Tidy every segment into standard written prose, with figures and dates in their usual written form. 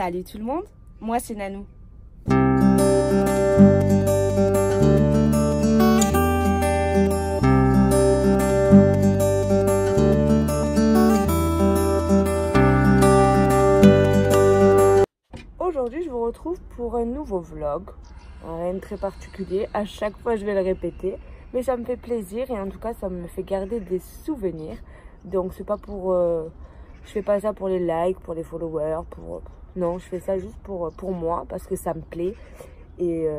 Salut tout le monde, moi c'est Nanou. Aujourd'hui je vous retrouve pour un nouveau vlog, rien de très particulier, à chaque fois je vais le répéter, mais ça me fait plaisir et en tout cas ça me fait garder des souvenirs. Donc c'est pas pour... je fais pas ça pour les likes, pour les followers, non, je fais ça juste pour moi parce que ça me plaît et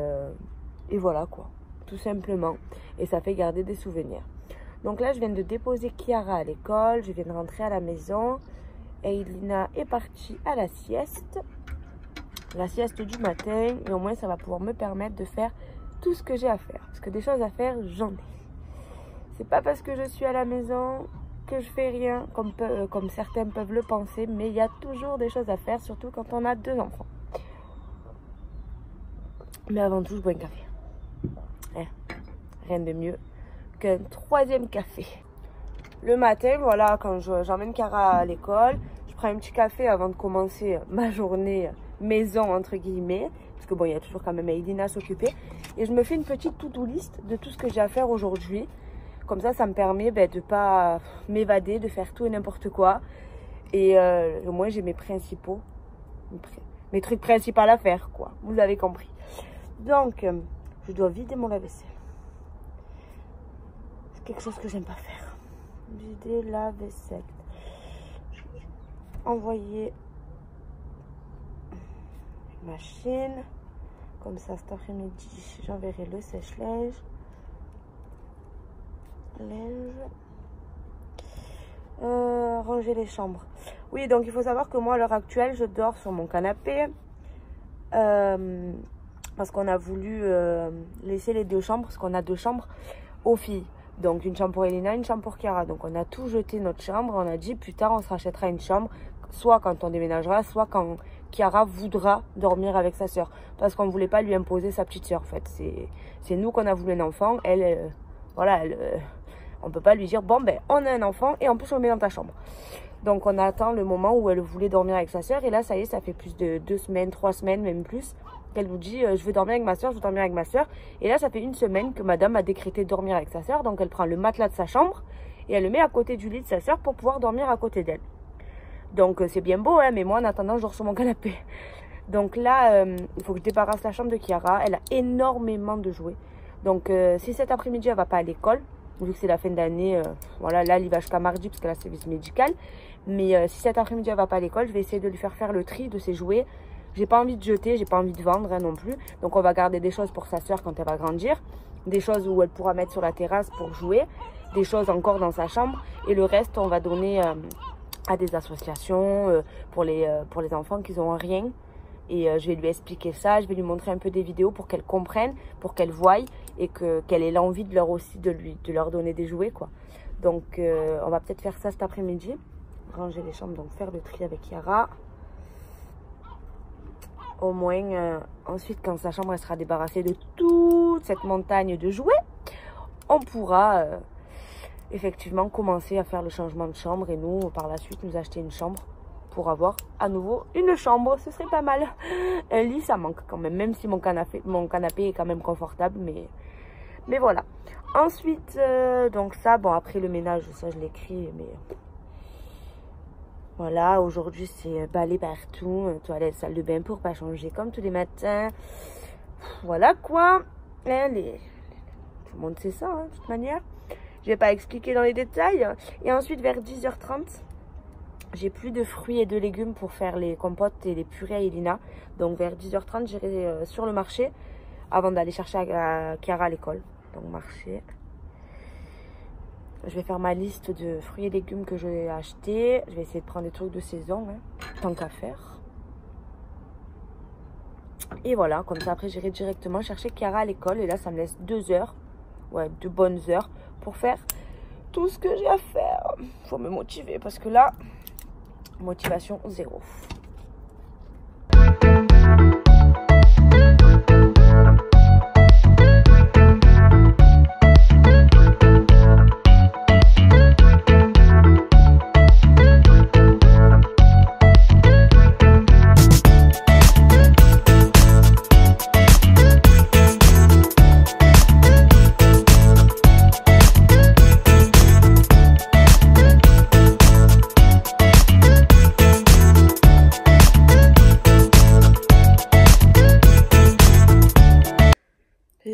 voilà quoi, tout simplement. Et ça fait garder des souvenirs. Donc là je viens de déposer Chiara à l'école, je viens de rentrer à la maison et Elina est partie à la sieste du matin et au moins ça va pouvoir me permettre de faire tout ce que j'ai à faire. Parce que des choses à faire, j'en ai. C'est pas parce que je suis à la maison que je fais rien, comme certains peuvent le penser, mais il y a toujours des choses à faire, surtout quand on a 2 enfants. Mais avant tout, je bois un café. Rien de mieux qu'un 3e café. Le matin, voilà, quand j'emmène Chiara à l'école, je prends un petit café avant de commencer ma journée maison, entre guillemets, parce que bon, il y a toujours quand même Elina à s'occuper, et je me fais une petite to-do list de tout ce que j'ai à faire aujourd'hui. Comme ça me permet de ne pas m'évader, de faire tout et n'importe quoi. Et au moins, j'ai mes trucs principaux à faire, quoi. Vous avez compris. Donc, je dois vider mon lave-vaisselle. C'est quelque chose que j'aime pas faire. Vider la vaisselle. Envoyer machine. Comme ça, cet après-midi, j'enverrai le sèche-linge. Ranger les chambres. Oui, donc il faut savoir que moi à l'heure actuelle je dors sur mon canapé parce qu'on a voulu laisser les 2 chambres, parce qu'on a 2 chambres aux filles, donc une chambre pour Elina, une chambre pour Chiara. Donc on a tout jeté notre chambre, on a dit plus tard on se rachètera une chambre, soit quand on déménagera, soit quand Chiara voudra dormir avec sa soeur, parce qu'on ne voulait pas lui imposer sa petite soeur en fait. C'est nous qu'on a voulu un enfant, voilà, on peut pas lui dire bon ben on a un enfant et en plus on le met dans ta chambre. Donc on attend le moment où elle voulait dormir avec sa soeur, et là ça y est, ça fait plus de 2 semaines, 3 semaines même plus qu'elle nous dit je veux dormir avec ma soeur, je veux dormir avec ma soeur. Et là ça fait 1 semaine que madame a décrété dormir avec sa soeur, donc elle prend le matelas de sa chambre et elle le met à côté du lit de sa soeur pour pouvoir dormir à côté d'elle. Donc c'est bien beau hein, mais moi en attendant je dors sur mon canapé. Donc là il faut que je débarrasse la chambre de Chiara, elle a énormément de jouets. Donc si cet après-midi elle va pas à l'école, vu que c'est la fin d'année, voilà, là elle y va jusqu'à mardi parce qu'elle a service médical. Mais si cet après-midi elle va pas à l'école, je vais essayer de lui faire le tri de ses jouets. J'ai pas envie de jeter, j'ai pas envie de vendre hein, non plus. Donc on va garder des choses pour sa soeur quand elle va grandir, des choses où elle pourra mettre sur la terrasse pour jouer, des choses encore dans sa chambre, et le reste on va donner à des associations pour les enfants qui n'ont rien. Et je vais lui expliquer ça, je vais lui montrer un peu des vidéos pour qu'elle comprenne, pour qu'elle voie et qu'elle ait l'envie de de leur donner des jouets quoi. Donc on va peut-être faire ça cet après-midi, ranger les chambres, donc faire le tri avec Chiara. Au moins ensuite quand sa chambre elle sera débarrassée de toute cette montagne de jouets, on pourra effectivement commencer à faire le changement de chambre et nous par la suite nous acheter une chambre pour avoir à nouveau une chambre. Ce serait pas mal. Un lit ça manque quand même si mon canapé est quand même confortable, mais voilà. Ensuite donc ça, bon après le ménage ça je l'écris, mais voilà, aujourd'hui c'est balai partout, toilette, salle de bain pour pas changer comme tous les matins. Voilà quoi. Tout le monde sait ça hein, de toute manière. Je vais pas expliquer dans les détails. Et ensuite vers 10h30 j'ai plus de fruits et de légumes pour faire les compotes et les purées à Elina. Donc vers 10h30 j'irai sur le marché avant d'aller chercher Chiara à l'école. Donc marché. Je vais faire ma liste de fruits et légumes que je vais acheter. Je vais essayer de prendre des trucs de saison, hein, tant qu'à faire. Et voilà, comme ça après j'irai directement chercher Chiara à l'école. Et là ça me laisse 2 heures, ouais 2 bonnes heures pour faire tout ce que j'ai à faire. Faut me motiver parce que là, motivation 0.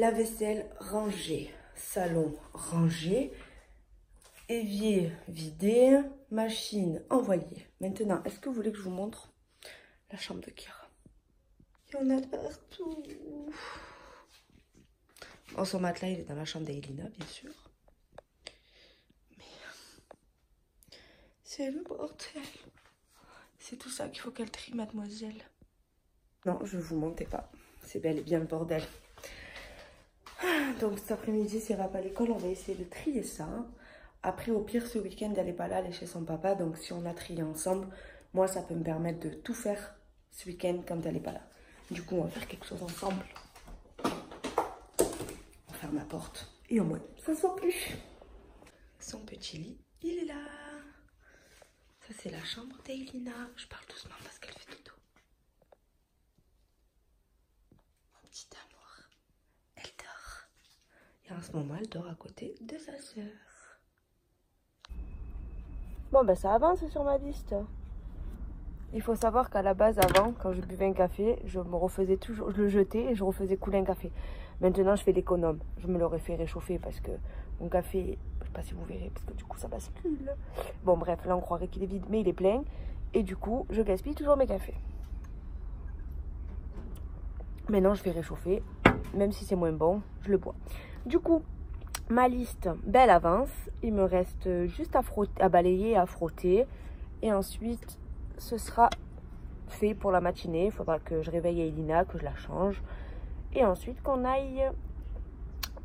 la vaisselle rangée, salon rangé, évier vidé, machine envoyée. Maintenant, est-ce que vous voulez que je vous montre la chambre de Kira? Il y en a partout. Bon, son matelas, il est dans la chambre d'Elina, bien sûr. Mais c'est le bordel. C'est tout ça qu'il faut qu'elle trie, mademoiselle. Non, je ne vous mentais pas. C'est bel et bien le bordel. Donc cet après-midi, si elle va pas à l'école, on va essayer de trier ça. Après, au pire, ce week-end, elle n'est pas là, elle est chez son papa. Donc si on a trié ensemble, moi, ça peut me permettre de tout faire ce week-end quand elle n'est pas là. Du coup, on va faire quelque chose ensemble. On va faire ma porte. Et au moins, ça ne sort plus. Son petit lit, il est là. Ça, c'est la chambre d'Elina. Je parle doucement parce qu'elle fait dodo. Mon petit amour. Elle dort. Et en ce moment, elle dort à côté de sa sœur. Bon, ben ça avance sur ma liste. Il faut savoir qu'à la base, avant, quand je buvais un café, je me refaisais toujours, je le jetais et je refaisais couler un café. Maintenant, je fais l'économe. Je me l'aurais fait réchauffer parce que mon café, je sais pas si vous verrez, parce que du coup, ça bascule. Bon, bref, là, on croirait qu'il est vide, mais il est plein. Et du coup, je gaspille toujours mes cafés. Maintenant, je fais réchauffer. Même si c'est moins bon, je le bois. Du coup, ma liste, belle avance. Il me reste juste à frotter, à balayer, à frotter. Et ensuite, ce sera fait pour la matinée. Il faudra que je réveille Elina, que je la change. Et ensuite, qu'on aille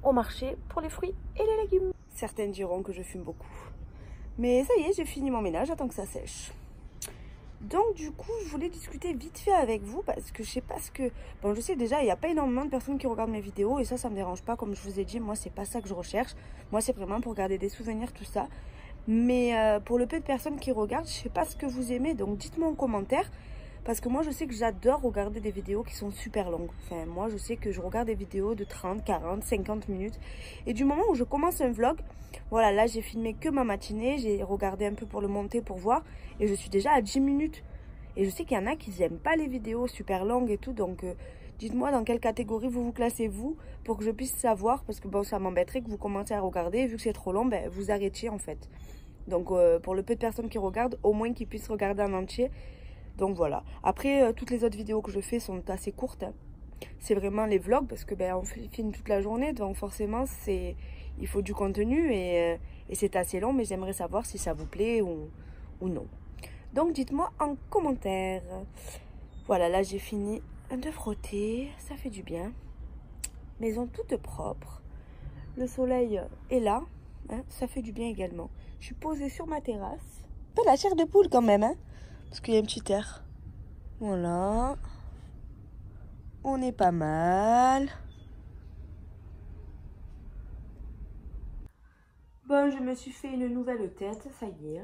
au marché pour les fruits et les légumes. Certaines diront que je fume beaucoup. Mais ça y est, j'ai fini mon ménage, j'attends que ça sèche. Donc du coup, je voulais discuter vite fait avec vous parce que je sais pas ce que... Bon, je sais déjà, il n'y a pas énormément de personnes qui regardent mes vidéos et ça me dérange pas. Comme je vous ai dit, moi, c'est pas ça que je recherche. Moi, c'est vraiment pour garder des souvenirs, tout ça. Mais pour le peu de personnes qui regardent, je sais pas ce que vous aimez. Donc dites-moi en commentaire. Parce que moi, je sais que j'adore regarder des vidéos qui sont super longues. Enfin, moi, je sais que je regarde des vidéos de 30, 40, 50 minutes. Et du moment où je commence un vlog, voilà, là, j'ai filmé que ma matinée. J'ai regardé un peu pour le monter, pour voir. Et je suis déjà à 10 minutes. Et je sais qu'il y en a qui n'aiment pas les vidéos super longues et tout. Donc, dites-moi dans quelle catégorie vous vous classez, vous, pour que je puisse savoir. Parce que, bon, ça m'embêterait que vous commenciez à regarder. Vu que c'est trop long, ben, vous arrêtiez, en fait. Donc, pour le peu de personnes qui regardent, au moins qu'ils puissent regarder en entier. Donc voilà. Après, toutes les autres vidéos que je fais sont assez courtes. Hein. C'est vraiment les vlogs parce que ben on filme toute la journée. Donc forcément, il faut du contenu et c'est assez long. Mais j'aimerais savoir si ça vous plaît ou non. Donc dites-moi en commentaire. Voilà, là j'ai fini de frotter. Ça fait du bien. Maison toute propre. Le soleil est là. Hein, ça fait du bien également. Je suis posée sur ma terrasse. Un peu la chair de poule quand même. Hein. Parce qu'il y a un petit air. Voilà. On est pas mal. Bon, je me suis fait une nouvelle tête, ça y est.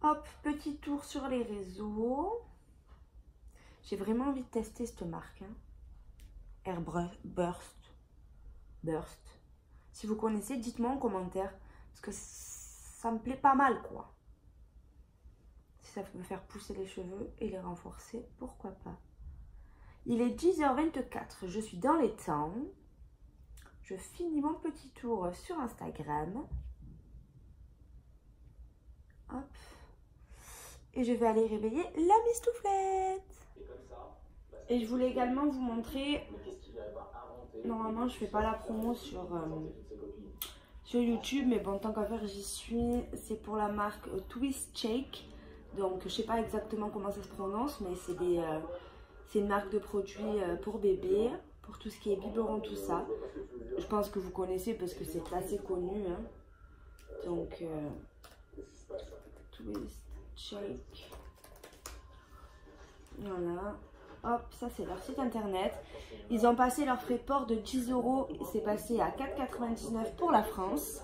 Hop, petit tour sur les réseaux. J'ai vraiment envie de tester cette marque. Hein. Airburst. Burst. Si vous connaissez, dites-moi en commentaire. Parce que ça me plaît pas mal, quoi. Si ça peut me faire pousser les cheveux et les renforcer, pourquoi pas. Il est 10h24, je suis dans les temps. Je finis mon petit tour sur Instagram. Hop. Et je vais aller réveiller la mistouflette. Et je voulais également vous montrer... Normalement, je fais pas la promo sur YouTube, mais bon, tant qu'à faire, j'y suis. C'est pour la marque Twist Shake. Donc, je sais pas exactement comment ça se prononce, mais c'est une marque de produits pour bébé, pour tout ce qui est biberon, tout ça. Je pense que vous connaissez parce que c'est assez connu. Hein. Donc, Twist Shake. Voilà. Hop, ça c'est leur site internet. Ils ont passé leur frais de port de 10 €. C'est passé à 4,99 pour la France.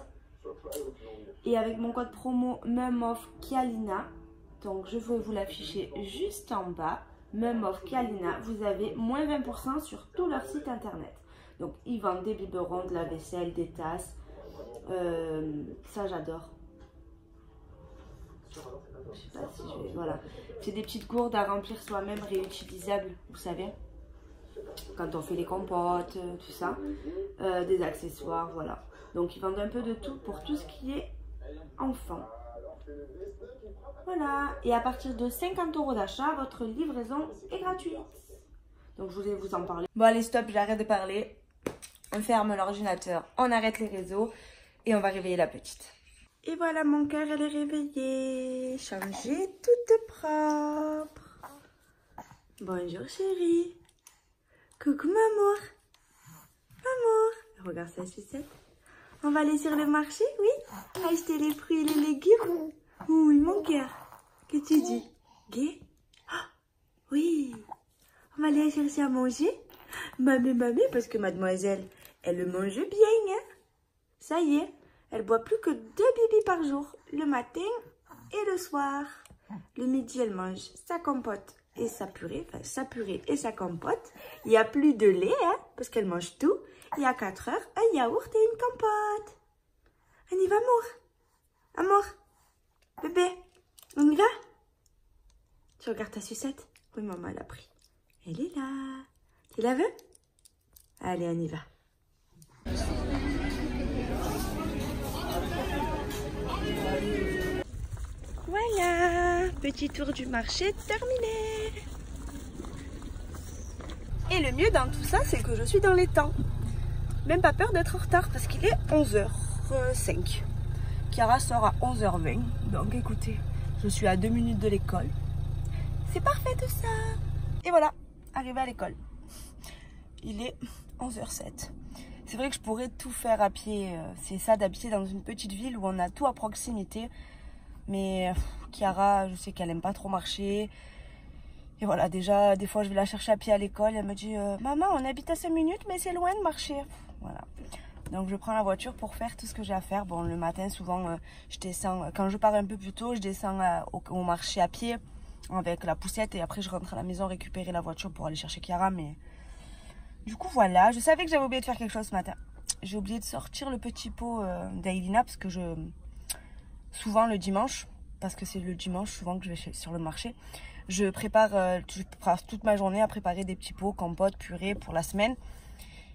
Et avec mon code promo MUMOFKIALINA, donc je vais vous l'afficher juste en bas. MUMOFKIALINA, vous avez moins 20% sur tout leur site internet. Donc ils vendent des biberons, de la vaisselle, des tasses. Ça j'adore. Je sais pas si je vais... Voilà. C'est des petites gourdes à remplir soi-même, réutilisables, vous savez. quand on fait les compotes, tout ça, des accessoires, voilà. Donc ils vendent un peu de tout pour tout ce qui est enfant. Voilà, et à partir de 50 € d'achat, votre livraison est gratuite. Donc je voulais vous en parler. Bon allez stop, j'arrête de parler. On ferme l'ordinateur, on arrête les réseaux et on va réveiller la petite. Et voilà, mon cœur, elle est réveillée. Changée, toute propre. Bonjour chérie. Coucou maman. Maman. Regarde sa sucette. On va aller sur le marché, oui? Acheter les fruits et les légumes. Oui, mon cœur. Qu'est-ce que tu dis? Gay? Oh, oui. On va aller chercher à manger. Mamé, parce que mademoiselle, elle le mange bien, hein? Ça y est. Elle boit plus que 2 bibis par jour, le matin et le soir. Le midi, elle mange sa compote et sa purée, enfin sa purée et sa compote. Il n'y a plus de lait, hein, parce qu'elle mange tout. Et à 4 heures, un yaourt et une compote. On y va, amour? Amour? Bébé? On y va? Tu regardes ta sucette? Oui, maman, elle a pris. Elle est là. Tu la veux? Allez, on y va. Voilà, petit tour du marché terminé. Et le mieux dans tout ça, c'est que je suis dans les temps. Même pas peur d'être en retard parce qu'il est 11h05. Chiara sort à 11h20. Donc écoutez, je suis à 2 minutes de l'école. C'est parfait tout ça. Et voilà, arrivé à l'école. Il est 11h07. C'est vrai que je pourrais tout faire à pied. C'est ça d'habiter dans une petite ville où on a tout à proximité. Mais Chiara, je sais qu'elle aime pas trop marcher. Et voilà, déjà, des fois, je vais la chercher à pied à l'école. Elle me dit, maman, on habite à 5 minutes, mais c'est loin de marcher. Voilà. Donc, je prends la voiture pour faire tout ce que j'ai à faire. Bon, le matin, souvent, je descends. Quand je pars un peu plus tôt, je descends au marché à pied avec la poussette. Et après, je rentre à la maison récupérer la voiture pour aller chercher Chiara. Mais du coup, voilà. Je savais que j'avais oublié de faire quelque chose ce matin. J'ai oublié de sortir le petit pot d'Ailina parce que souvent le dimanche, parce que c'est le dimanche souvent que je vais sur le marché, je passe toute ma journée à préparer des petits pots, compote, purée pour la semaine.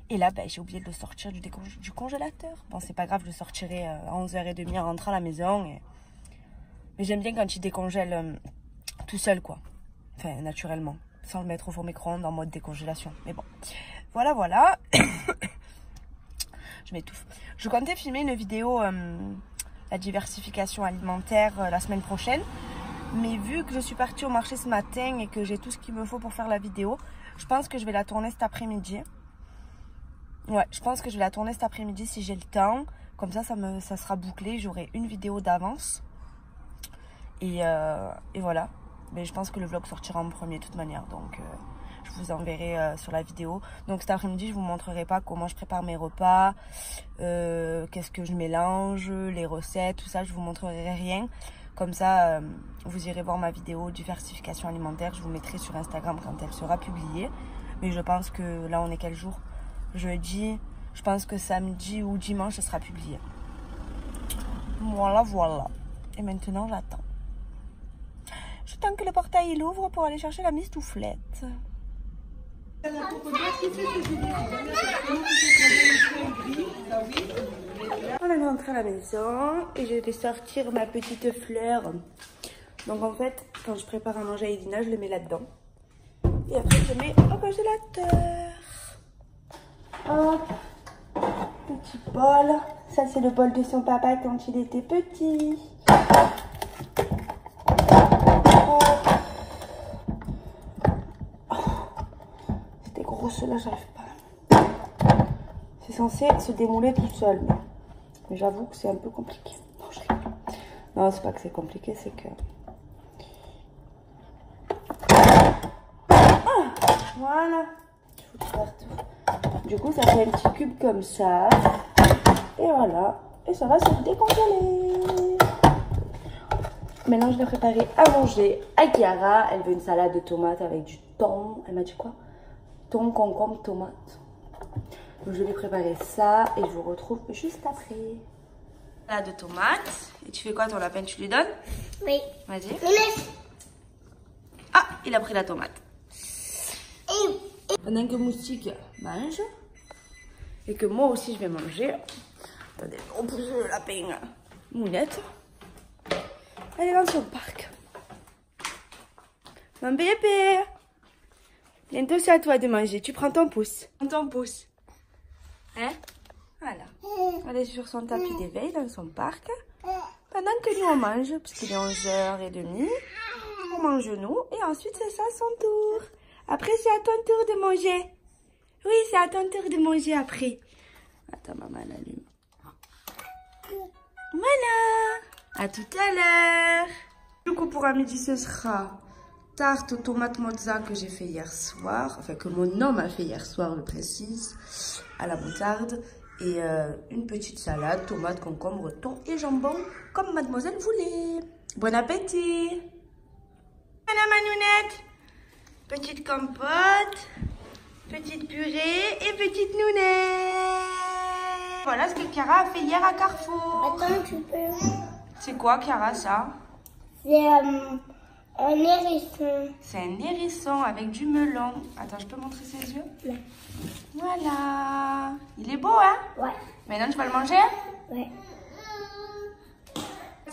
Et là, j'ai oublié de le sortir du congélateur. Bon, c'est pas grave, je le sortirai à 11h30 en rentrant à la maison. Mais j'aime bien quand il décongèle tout seul, quoi. Enfin, naturellement, sans le mettre au four micro-ondes en mode décongélation. Mais bon, voilà. Je m'étouffe. Je comptais filmer une vidéo... la diversification alimentaire la semaine prochaine, mais vu que je suis partie au marché ce matin et que j'ai tout ce qu'il me faut pour faire la vidéo, je pense que je vais la tourner cet après-midi. Ouais, je pense que je vais la tourner cet après-midi si j'ai le temps, comme ça sera bouclé, j'aurai une vidéo d'avance et voilà. Mais je pense que le vlog sortira en premier de toute manière, donc je vous enverrai sur la vidéo. Donc cet après-midi, je vous montrerai pas comment je prépare mes repas, qu'est-ce que je mélange, les recettes, tout ça, je vous montrerai rien. Comme ça, vous irez voir ma vidéo diversification alimentaire, je vous mettrai sur Instagram quand elle sera publiée. Mais je pense que là, on est quel jour? Jeudi, je pense que samedi ou dimanche, ça sera publié. Voilà. Et maintenant, j'attends. J'attends que le portail il ouvre pour aller chercher la mistouflette. On est rentré à la maison et je vais sortir ma petite fleur. Donc en fait, quand je prépare à manger à Elina, je le mets là-dedans. Et après, je le mets au congélateur. Hop, petit bol. Ça, c'est le bol de son papa quand il était petit. Là j'arrive pas. C'est censé se démouler tout seul, mais j'avoue que c'est un peu compliqué. Non, je rigole. Non, c'est pas que c'est compliqué, c'est que voilà, je fous partout. Du coup, ça fait un petit cube comme ça, et voilà, et ça va se décongeler. Maintenant, je vais préparer à manger à Chiara. Elle veut une salade de tomates avec du thon. Elle m'a dit quoi? Thon, concombre, tomate. Donc je vais préparer ça et je vous retrouve juste après. Salade de tomates. Et tu fais quoi ton lapin? Tu lui donnes? Oui. Vas-y. Ah, il a pris la tomate. pendant que Moustique mange. Et que moi aussi je vais manger. Attendez, on pousse le lapin. Mounette. Elle est dans son parc. Mon bébé. Bientôt c'est à toi de manger. Tu prends ton pouce. Ton pouce. Hein? Voilà. Elle est sur son tapis d'éveil dans son parc. Pendant que nous on mange, puisqu'il est 11h30, on mange nous. Et ensuite c'est ça son tour. Après c'est à ton tour de manger. Oui, c'est à ton tour de manger après. Attends, maman l'allume. Voilà. À tout à l'heure. Du coup, pour un midi, ce sera tarte aux tomates mozza que j'ai fait hier soir. Enfin, que mon homme a fait hier soir, je précise. À la moutarde. Et une petite salade, tomates, concombre, thon et jambon. Comme mademoiselle voulait. Bon appétit. Madame Manounette. Petite compote. Petite purée et petite nounette. Voilà ce que Chiara a fait hier à Carrefour. Attends, tu peux. C'est quoi, Chiara, ça? C'est un hérisson. C'est un hérisson avec du melon. Attends, je peux montrer ses yeux? Ouais. Voilà. Il est beau, hein? Ouais. Maintenant, tu vas le manger? Ouais.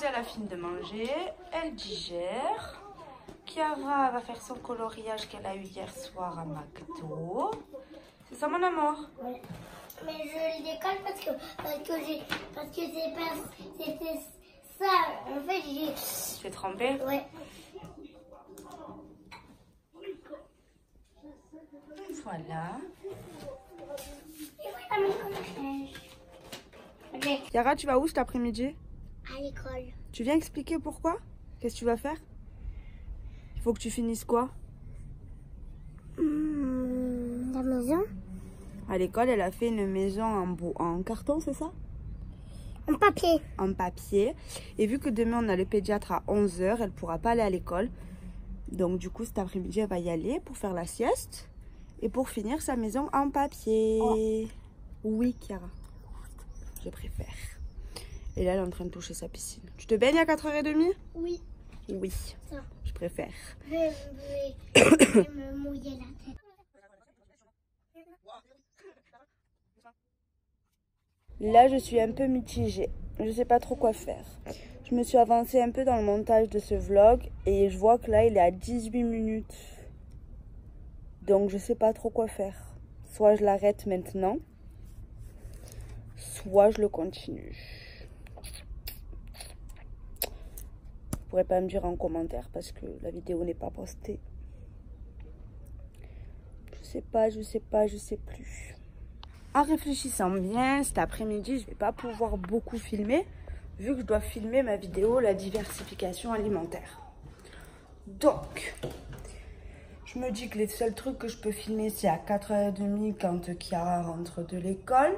Elle a fini de manger. Elle digère. Chiara va faire son coloriage qu'elle a eu hier soir à McDo. C'est ça, mon amour? Ouais. Mais je le décolle parce que c'était ça. En fait, j'ai... Tu t'es trompée? Ouais. Voilà. Et voilà mon coloriage. Avec Chiara, tu vas où cet après-midi? à l'école. Tu viens expliquer pourquoi? Qu'est-ce que tu vas faire? Il faut que tu finisses quoi? La maison. À l'école, elle a fait une maison en carton, c'est ça? En papier. En papier. Et vu que demain, on a le pédiatre à 11h, elle ne pourra pas aller à l'école. Donc, du coup, cet après-midi, elle va y aller pour faire la sieste. Et pour finir sa maison en papier. Oh. Oui, Chiara. Je préfère. Et là, elle est en train de toucher sa piscine. Tu te baignes à 4h30? Oui. Oui. Ça. Je préfère. Je vais me mouiller la tête. Là, je suis un peu mitigée. Je ne sais pas trop quoi faire. Je me suis avancée un peu dans le montage de ce vlog. Et je vois que là, il est à 18 minutes. Donc, je ne sais pas trop quoi faire. Soit je l'arrête maintenant. Soit je le continue. Vous ne pourrez pas me dire en commentaire parce que la vidéo n'est pas postée. Je sais plus. En réfléchissant bien, cet après-midi, je ne vais pas pouvoir beaucoup filmer, vu que je dois filmer ma vidéo, la diversification alimentaire. Donc, je me dis que les seuls trucs que je peux filmer, c'est à 4h30 quand Chiara rentre de l'école.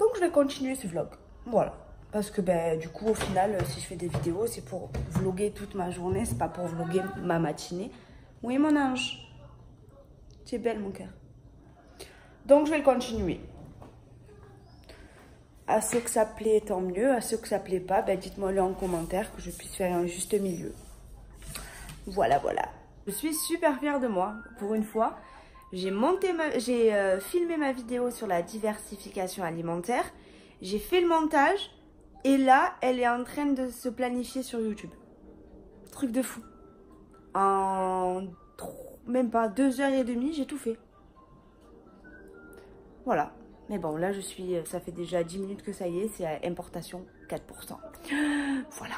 Donc, je vais continuer ce vlog. Voilà. Parce que, du coup, au final, si je fais des vidéos, c'est pour vlogger toute ma journée, c'est pas pour vlogger ma matinée. Oui, mon ange. Tu es belle, mon cœur. Donc, je vais le continuer. À ceux que ça plaît, tant mieux. À ceux que ça plaît pas, dites-moi-le en commentaire que je puisse faire un juste milieu. Voilà, voilà. Je suis super fière de moi, pour une fois. J'ai filmé ma vidéo sur la diversification alimentaire. J'ai fait le montage. Et là, elle est en train de se planifier sur YouTube. Truc de fou. En même pas 2h30, j'ai tout fait. Voilà. Mais bon, là, ça fait déjà 10 minutes que ça y est, c'est à importation 4%. Voilà.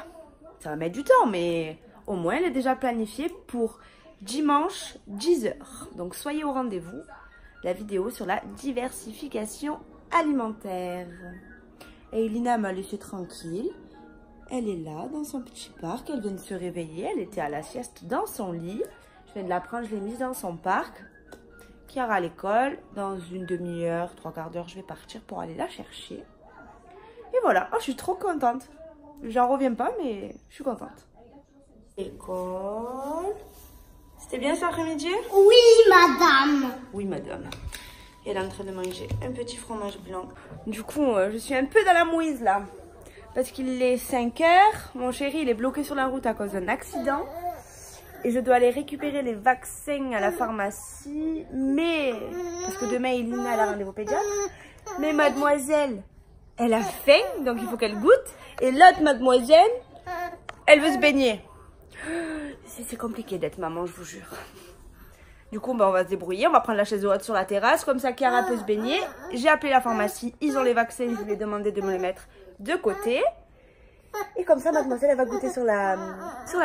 Ça va mettre du temps, mais au moins, elle est déjà planifiée pour dimanche 10h. Donc, soyez au rendez-vous. La vidéo sur la diversification alimentaire. Et Elina m'a laissé tranquille. Elle est là, dans son petit parc. Elle vient de se réveiller. Elle était à la sieste dans son lit. Je viens de la prendre, je l'ai mise dans son parc. Chiara à l'école. Dans une demi-heure, 3/4 d'heure, je vais partir pour aller la chercher. Et voilà. Oh, je suis trop contente. J'en reviens pas, mais je suis contente. École. C'était bien cet après-midi? Oui, madame. Oui, madame. Elle est en train de manger un petit fromage blanc. Du coup, je suis un peu dans la mouise là. Parce qu'il est 5h. Mon chéri, il est bloqué sur la route à cause d'un accident. Et je dois aller récupérer les vaccins à la pharmacie. Mais, parce que demain, Elina elle a rendez-vous pédiatre. Mais mademoiselle, elle a faim, donc il faut qu'elle goûte. Et l'autre mademoiselle, elle veut se baigner. C'est compliqué d'être maman, je vous jure. Du coup, on va se débrouiller. On va prendre la chaise haute sur la terrasse. Comme ça, Chiara peut se baigner. J'ai appelé la pharmacie. Ils ont les vaccins. Je lui ai demandé de me les mettre de côté. Et comme ça, mademoiselle, elle va goûter sur la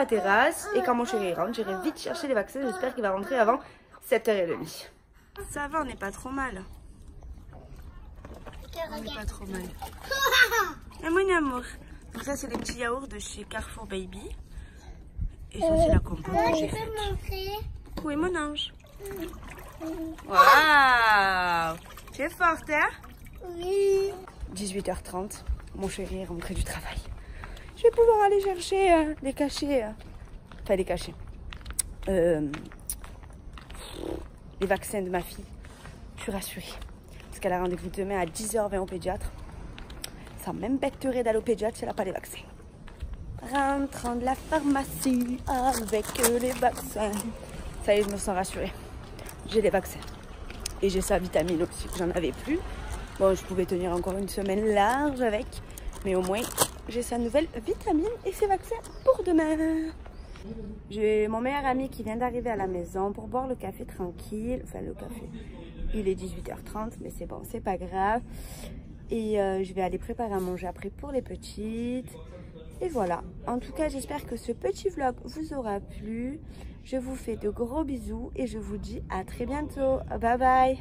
terrasse. Et quand mon chéri rentre, j'irai vite chercher les vaccins. J'espère qu'il va rentrer avant 7h30. Ça va, on n'est pas trop mal. On n'est pas trop mal. Et mon amour. Donc ça, c'est les petits yaourts de chez Carrefour Baby. Et ça, c'est la compote que j'ai faite. Oui, mon ange. Waouh! Tu es forte, hein? Oui. 18h30, mon chéri est rentré du travail. Je vais pouvoir aller chercher les cachets. Enfin, les cachets. Les vaccins de ma fille. Je suis rassurée. Parce qu'elle a rendez-vous demain à 10h20 au pédiatre. Ça m'embêterait d'aller au pédiatre si elle n'a pas les vaccins. Rentrant de la pharmacie avec les vaccins. Ça y est, je me sens rassurée. J'ai les vaccins. Et j'ai sa vitamine aussi, que j'en avais plus. Bon, je pouvais tenir encore une semaine large avec. Mais au moins, j'ai sa nouvelle vitamine et ses vaccins pour demain. J'ai mon meilleur ami qui vient d'arriver à la maison pour boire le café tranquille. Enfin, le café, il est 18h30, mais c'est bon, c'est pas grave. Et je vais aller préparer à manger après pour les petites. Et voilà. En tout cas, j'espère que ce petit vlog vous aura plu. Je vous fais de gros bisous et je vous dis à très bientôt. Bye bye!